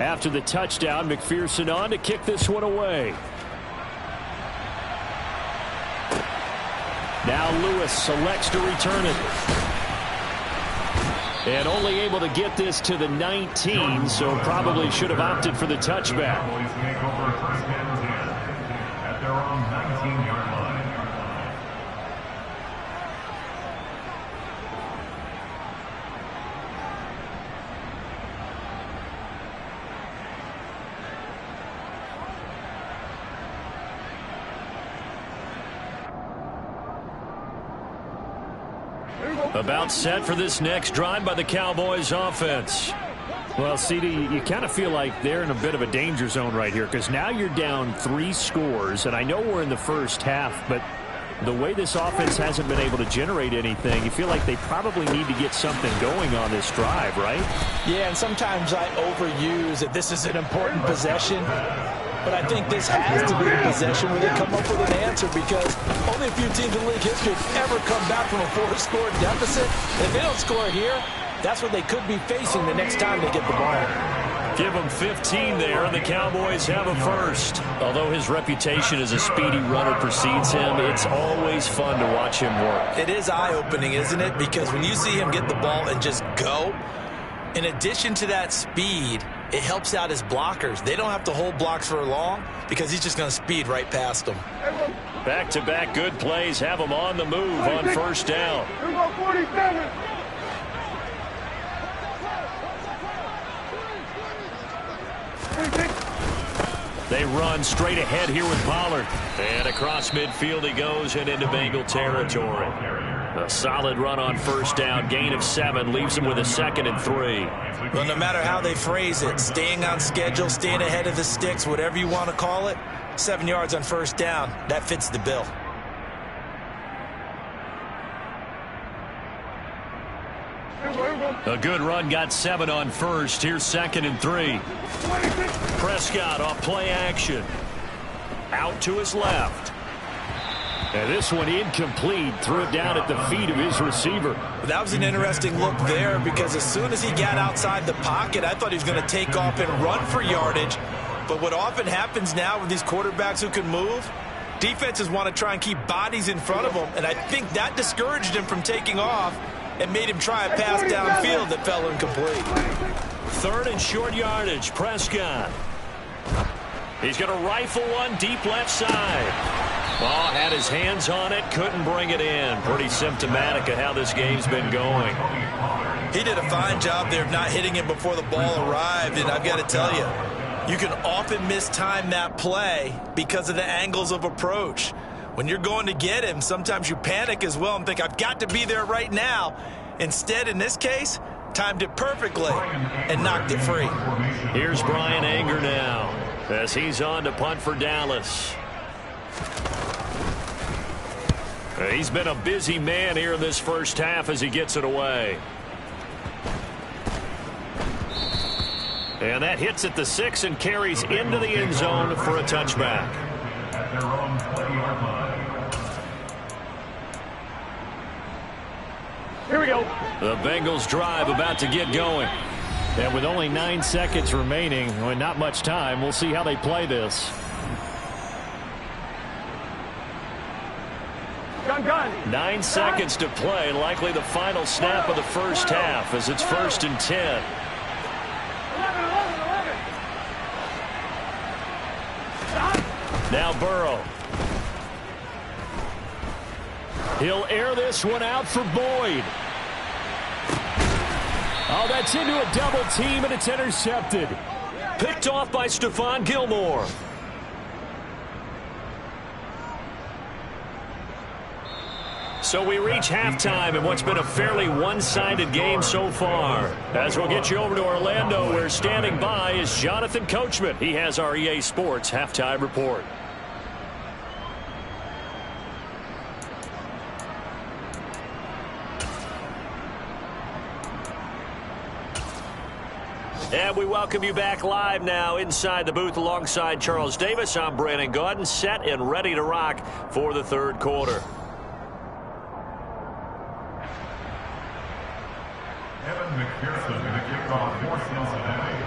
After the touchdown, McPherson on to kick this one away. Now Lewis selects to return it. And only able to get this to the 19, so probably should have opted for the touchback. At their own 19-yard line. About set for this next drive by the Cowboys offense. Well, CD, you kind of feel like they're in a bit of a danger zone right here because now you're down 3 scores, and I know we're in the first half, but the way this offense hasn't been able to generate anything, you feel like they probably need to get something going on this drive, right? Yeah, and sometimes I overuse that this is an important possession. But I think this has to be a possession where they come up with an answer because only a few teams in league history have ever come back from a 4-score deficit. And if they don't score here, that's what they could be facing the next time they get the ball. Give them 15 there, and the Cowboys have a first. Although his reputation as a speedy runner precedes him, it's always fun to watch him work. It is eye-opening, isn't it? Because when you see him get the ball and just go, in addition to that speed, it helps out his blockers. They don't have to hold blocks for long because he's just going to speed right past them. Back-to-back good plays have them on the move on first down. They run straight ahead here with Pollard. And across midfield he goes and into Bengal territory. A solid run on first down, gain of 7, leaves him with a 2nd and 3. Well, no matter how they phrase it, staying on schedule, staying ahead of the sticks, whatever you want to call it, 7 yards on first down, that fits the bill. A good run, got 7 on first. Here's 2nd and 3. Prescott off play action. Out to his left. And this one incomplete. Threw it down at the feet of his receiver. That was an interesting look there because as soon as he got outside the pocket, I thought he was going to take off and run for yardage. But what often happens now with these quarterbacks who can move, defenses want to try and keep bodies in front of them. And I think that discouraged him from taking off and made him try a pass downfield that fell incomplete. 3rd and short yardage. Prescott. He's going to rifle one deep left side. Oh, had his hands on it, couldn't bring it in. Pretty symptomatic of how this game's been going. He did a fine job there of not hitting him before the ball arrived, and I've got to tell you, you can often mistime that play because of the angles of approach. When you're going to get him, sometimes you panic as well and think, I've got to be there right now. Instead, in this case, timed it perfectly and knocked it free. Here's Brian Anger now as he's on to punt for Dallas. He's been a busy man here in this first half as he gets it away. And that hits at the 6 and carries into the end zone for a touchback. At their own 20-yard line. Here we go. The Bengals drive about to get going. And with only 9 seconds remaining, well, not much time, we'll see how they play this. 9 seconds to play, likely the final snap of the first half as it's 1st and 10. Now Burrow. He'll air this one out for Boyd. Oh, that's into a double team, and it's intercepted. Picked off by Stephon Gilmore. So we reach halftime in what's been a fairly one-sided game so far. As we'll get you over to Orlando, where standing by is Jonathan Coachman. He has our EA Sports halftime report. And we welcome you back live now inside the booth alongside Charles Davis. I'm Brandon Gaudin, set and ready to rock for the third quarter. Evan McPherson going to kick off for Cincinnati.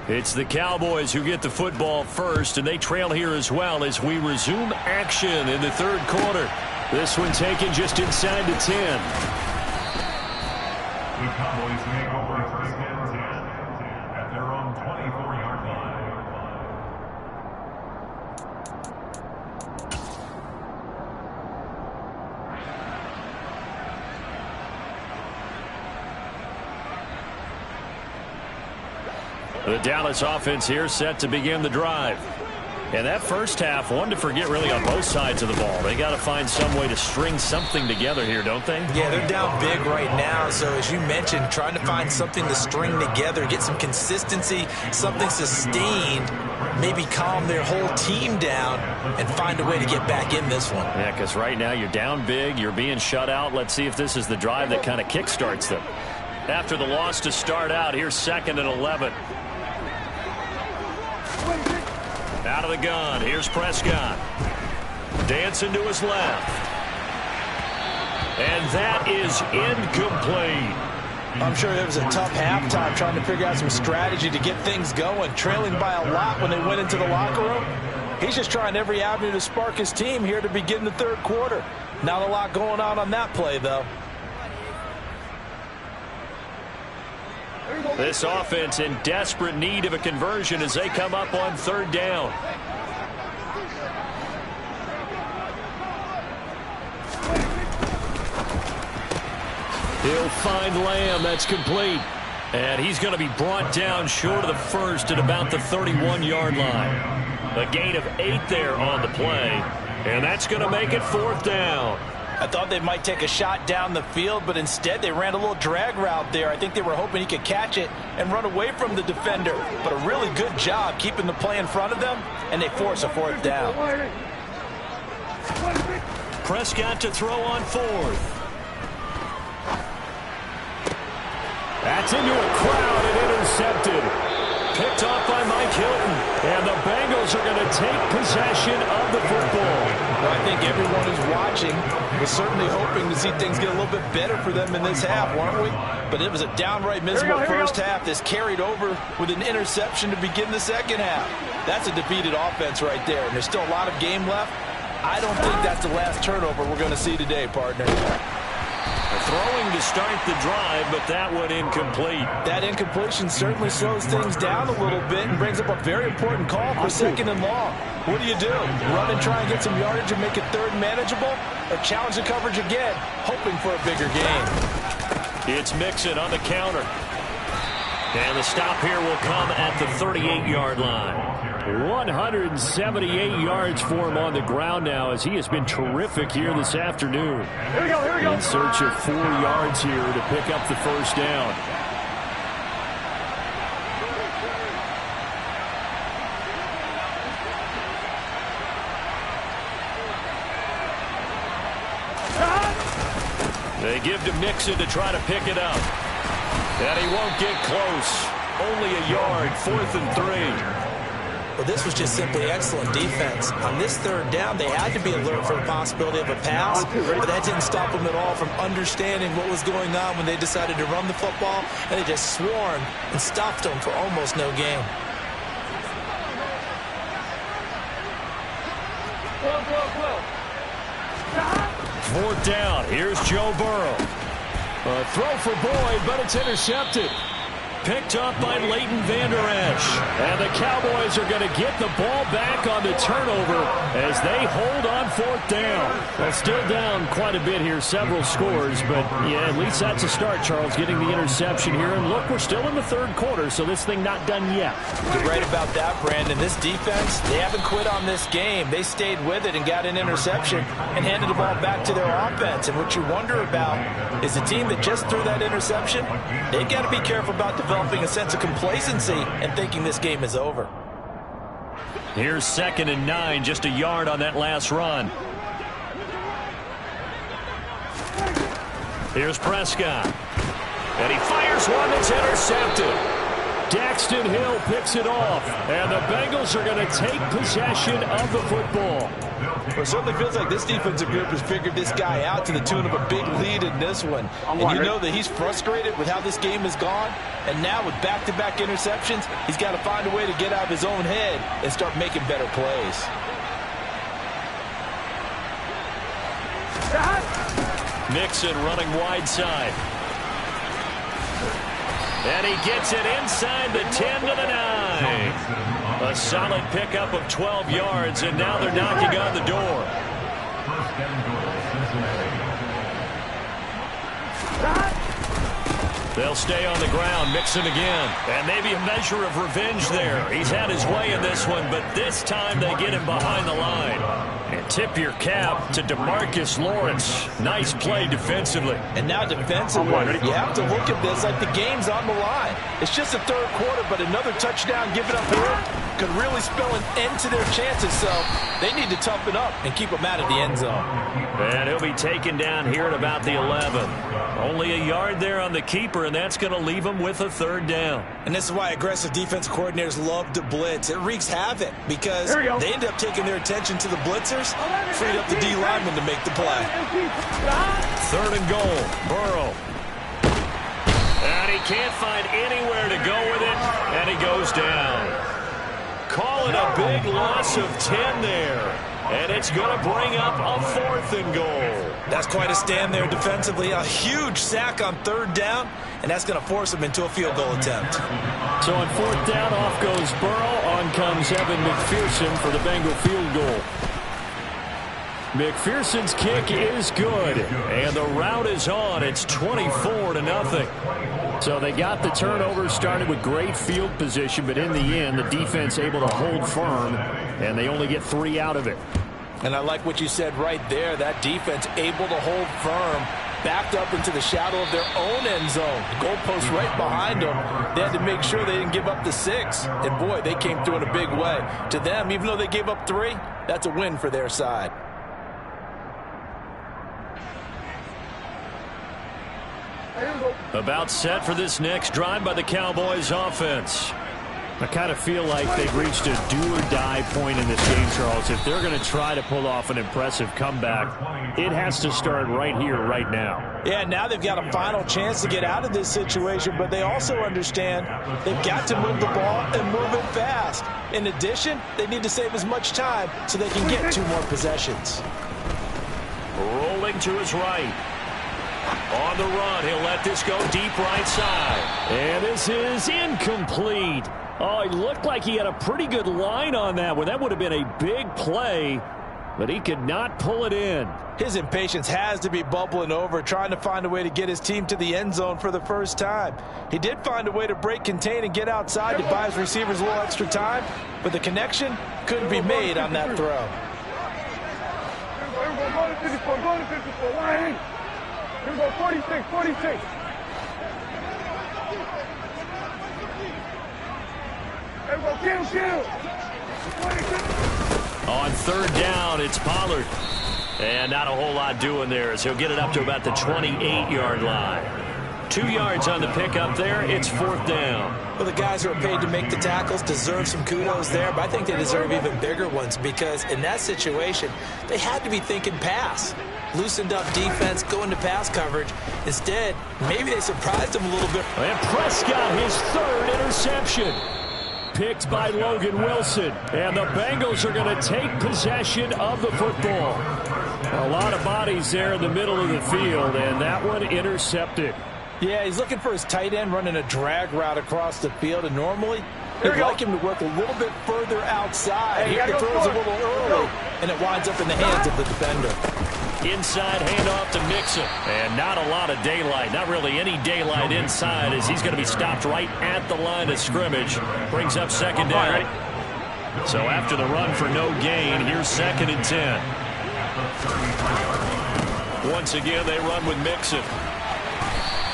It's the Cowboys who get the football first, and they trail here as well as we resume action in the third quarter. This one taken just inside the 10. The Cowboys take over first and 10 at their own 24-yard line. The Dallas offense here set to begin the drive. And that first half, one to forget really on both sides of the ball. They got to find some way to string something together here, don't they? Yeah, they're down big right now. So as you mentioned, trying to find something to string together, get some consistency, something sustained, maybe calm their whole team down and find a way to get back in this one. Yeah, because right now you're down big, you're being shut out. Let's see if this is the drive that kind of kickstarts them. After the loss to start out, here's 2nd and 11. Out of the gun, here's Prescott. Dancing to his left. And that is incomplete. I'm sure it was a tough halftime trying to figure out some strategy to get things going, trailing by a lot when they went into the locker room. He's just trying every avenue to spark his team here to begin the third quarter. Not a lot going on that play, though. This offense in desperate need of a conversion as they come up on 3rd down. He'll find Lamb. That's complete. And he's going to be brought down short of the first at about the 31-yard line. A gain of 8 there on the play. And that's going to make it 4th down. I thought they might take a shot down the field, but instead they ran a little drag route there. I think they were hoping he could catch it and run away from the defender. But a really good job keeping the play in front of them, and they force a 4th down. Prescott to throw on 4th. That's into a crowd and intercepted. Picked off by Mike Hilton. And the Bengals are going to take possession of the football. Well, I think everyone who's watching was certainly hoping to see things get a little bit better for them in this half, weren't we? But it was a downright miserable first half that's carried over with an interception to begin the second half. That's a defeated offense right there, and there's still a lot of game left. I don't think that's the last turnover we're going to see today, partner. Throwing to start the drive, but that one incomplete. That incompletion certainly slows things down a little bit and brings up a very important call for 2nd and long. What do? Run and try and get some yardage and make it 3rd manageable? Or challenge the coverage again, hoping for a bigger gain? It's Mixon on the counter. And the stop here will come at the 38-yard line. 178 yards for him on the ground now as he has been terrific here this afternoon. Here we go. In search of 4 yards here to pick up the first down. They give to Mixon to try to pick it up. And he won't get close. Only a yard, 4th and 3. Well, this was just simply excellent defense. On this 3rd down, they had to be alert for the possibility of a pass, but that didn't stop them at all from understanding what was going on when they decided to run the football, and they just swarmed and stopped them for almost no gain. Fourth down. Here's Joe Burrow. A throw for Boyd, but it's intercepted. Picked up by Leighton Vander Esch. And the Cowboys are going to get the ball back on the turnover as they hold on 4th down. Well, still down quite a bit here, several scores, but yeah, at least that's a start, Charles, getting the interception here. And look, we're still in the 3rd quarter, so this thing not done yet. You're right about that, Brandon. This defense, they haven't quit on this game. They stayed with it and got an interception and handed the ball back to their offense. And what you wonder about is a team that just threw that interception, they've got to be careful about developing a sense of complacency and thinking this game is over. Here's 2nd and 9, just a yard on that last run. Here's Prescott. And he fires one that's intercepted. Daxton Hill picks it off. And the Bengals are going to take possession of the football. Well, it certainly feels like this defensive group has figured this guy out to the tune of a big lead in this one. And you know that he's frustrated with how this game has gone. And now with back-to-back interceptions, he's got to find a way to get out of his own head and start making better plays. Mixon running wide side. And he gets it inside the 10 to the 9. A solid pickup of 12 yards, and now they're knocking on the door. First and goal, Cincinnati. They'll stay on the ground. Mixon again. And maybe a measure of revenge there. He's had his way in this one, but this time they get him behind the line. And tip your cap to DeMarcus Lawrence. Nice play defensively. And now defensively, you have to look at this like the game's on the line. It's just the third quarter, but another touchdown given up here could really spell an end to their chances. So they need to toughen up and keep them out of the end zone. And he'll be taken down here at about the 11. Only a yard there on the keeper, and that's going to leave him with a third down. And this is why aggressive defensive coordinators love to blitz. It wreaks havoc because they end up taking their attention to the blitzers, freed up the D lineman to make the play. Third and goal. Burrow. And he can't find anywhere to go with it, and he goes down. Call it a big loss of 10 there. And it's going to bring up a fourth and goal. That's quite a stand there defensively. A huge sack on third down, and that's going to force them into a field goal attempt. So on fourth down, off goes Burrow. On comes Evan McPherson for the Bengal field goal. McPherson's kick is good, and the route is on. It's 24-0. So they got the turnover, started with great field position, but in the end, the defense able to hold firm, and they only get 3 out of it. And I like what you said right there. That defense able to hold firm, backed up into the shadow of their own end zone. The goalpost right behind them. They had to make sure they didn't give up the 6. And, boy, they came through in a big way. To them, even though they gave up 3, that's a win for their side. About set for this next drive by the Cowboys offense. I kind of feel like they've reached a do-or-die point in this game, Charles. If they're going to try to pull off an impressive comeback, it has to start right here, right now. Yeah, now they've got a final chance to get out of this situation, but they also understand they've got to move the ball and move it fast. In addition, they need to save as much time so they can get 2 more possessions. Rolling to his right. On the run, he'll let this go deep right side. And this is incomplete. Oh, he looked like he had a pretty good line on that one. That would have been a big play, but he could not pull it in. His impatience has to be bubbling over, trying to find a way to get his team to the end zone for the first time. He did find a way to break contain and get outside to buy his receivers a little extra time, but the connection couldn't be made on that throw. Here we go, 46, 46. Here we go, kill. On third down, it's Pollard. And not a whole lot doing there as he'll get it up to about the 28-yard line. 2 yards on the pickup there. It's fourth down. Well, the guys who are paid to make the tackles deserve some kudos there, but I think they deserve even bigger ones because in that situation, they had to be thinking pass. Loosened up defense, going to pass coverage. Instead, maybe they surprised him a little bit. And Prescott, his third interception. Picked by Logan Wilson. And the Bengals are going to take possession of the football. A lot of bodies there in the middle of the field, and that one intercepted. Yeah, he's looking for his tight end running a drag route across the field, and normally they'd like him to work a little bit further outside. He throws a little early, and it winds up in the hands of the defender. Inside handoff to Mixon. And not a lot of daylight. Not really any daylight inside as he's going to be stopped right at the line of scrimmage. Brings up second down. So after the run for no gain, here's 2nd and 10. Once again, they run with Mixon.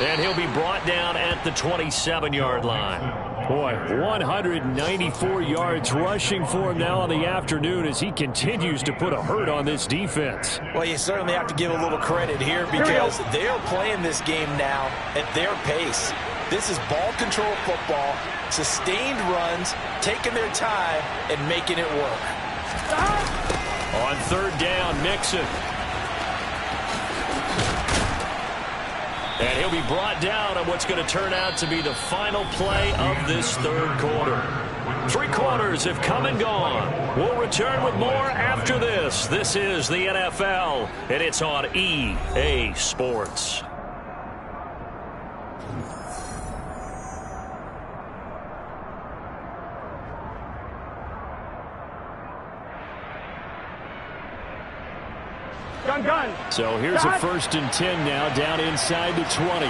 And he'll be brought down at the 27-yard line. Boy, 194 yards rushing for him now on the afternoon as he continues to put a hurt on this defense. Well, you certainly have to give a little credit here because they are playing this game now at their pace. This is ball control football, sustained runs, taking their time, and making it work. On third down, Mixon. And he'll be brought down on what's going to turn out to be the final play of this third quarter. 3 quarters have come and gone. We'll return with more after this. This is the NFL, and it's on EA Sports. Gun. So here's a 1st and 10 now, down inside the 20.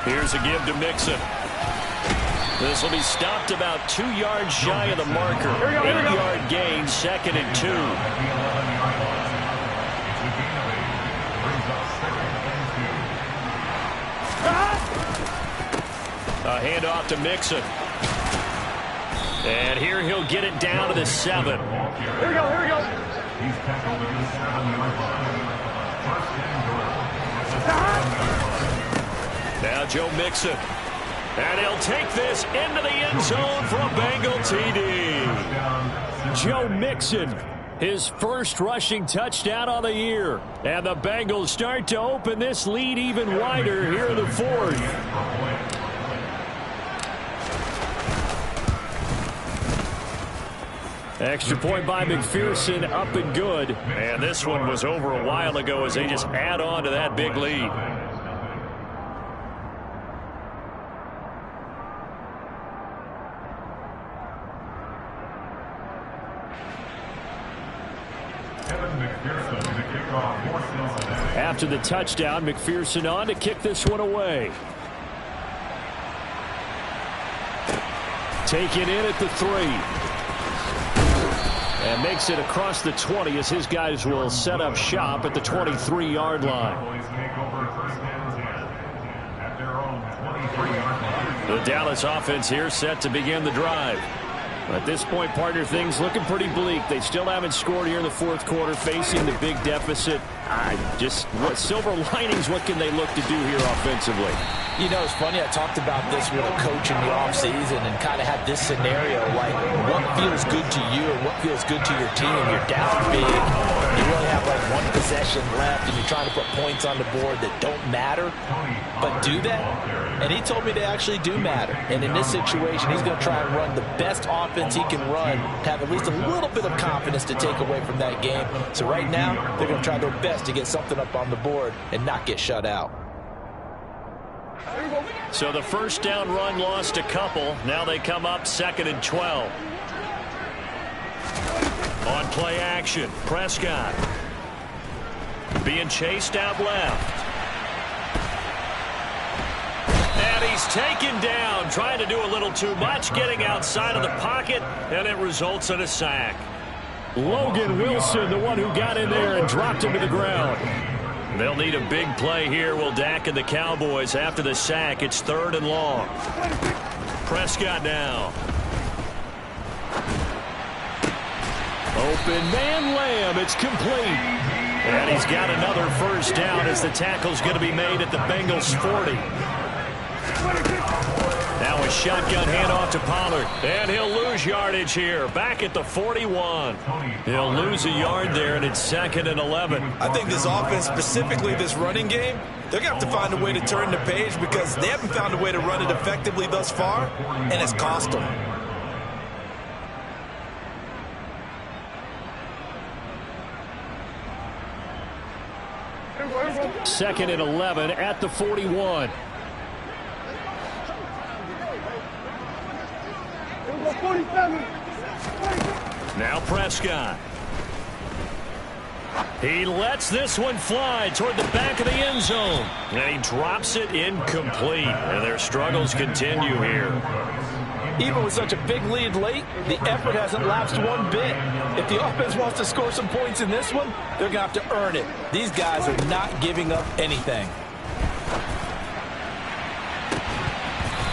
Here's a give to Mixon. This will be stopped about 2 yards shy of the marker. 8-yard gain, 2nd and 2. A handoff to Mixon. And here he'll get it down to the 7. Here we go. He's tackled at the 7-yard line. Now Joe Mixon. And he'll take this into the end zone for a Bengal TD. Joe Mixon, his first rushing touchdown of the year. And the Bengals start to open this lead even wider here in the 4th. Extra point by McPherson, up and good. And this one was over a while ago as they just add on to that big lead. After the touchdown, McPherson on to kick this one away. Taken in at the 3. And makes it across the 20 as his guys will set up shop at the 23-yard line. The Dallas offense here set to begin the drive. At this point, partner, things looking pretty bleak. They still haven't scored here in the 4th quarter, facing the big deficit. What silver linings, what can they look to do here offensively? You know, it's funny, I talked about this with a coach in the offseason and kind of had this scenario, like what feels good to you and what feels good to your team. You're down big, you really have like 1 possession left, and you're trying to put points on the board that don't matter, but do that? And he told me they actually do matter. And in this situation, he's going to try and run the best offense he can run to have at least a little bit of confidence to take away from that game. So right now, they're going to try their best to get something up on the board and not get shut out. So the first down run lost a couple. Now they come up 2nd and 12. On play action, Prescott being chased out left. And he's taken down, trying to do a little too much, getting outside of the pocket, and it results in a sack. Logan Wilson, the one who got in there and dropped him to the ground. They'll need a big play here, will Dak and the Cowboys. After the sack, it's 3rd and long. Prescott now. Open man Lamb, it's complete. And he's got another first down as the tackle's going to be made at the Bengals 40. Now a shotgun handoff to Pollard. And he'll lose yardage here. Back at the 41. He'll lose a yard there, and it's 2nd and 11. I think this offense, specifically this running game, they're going to have to find a way to turn the page because they haven't found a way to run it effectively thus far, and it's cost them. Second and 11 at the 41. Now Prescott. He lets this one fly toward the back of the end zone. And he drops it incomplete. And their struggles continue here. Even with such a big lead late, the effort hasn't lapsed one bit. If the offense wants to score some points in this one, they're going to have to earn it. These guys are not giving up anything.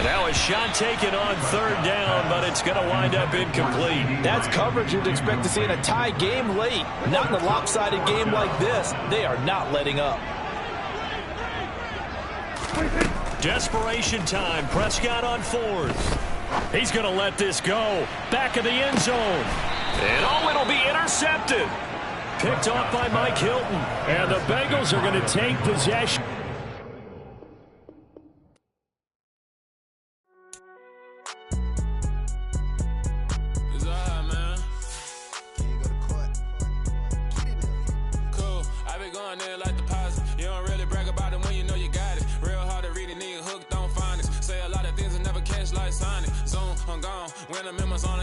Now a shot taken on 3rd down, but it's going to wind up incomplete. That's coverage you'd expect to see in a tie game late. Not in a lopsided game like this. They are not letting up. Desperation time. Prescott on 4th. He's going to let this go. Back of the end zone. And oh, it'll be intercepted. Picked off by Mike Hilton. And the Bengals are going to take possession. Like deposit. You don't really brag about it when you know you got it. Real hard to read it, nigga hook, don't find it. Say a lot of things and never catch like Sonic. Zone, I'm gone. When I'm in my zone,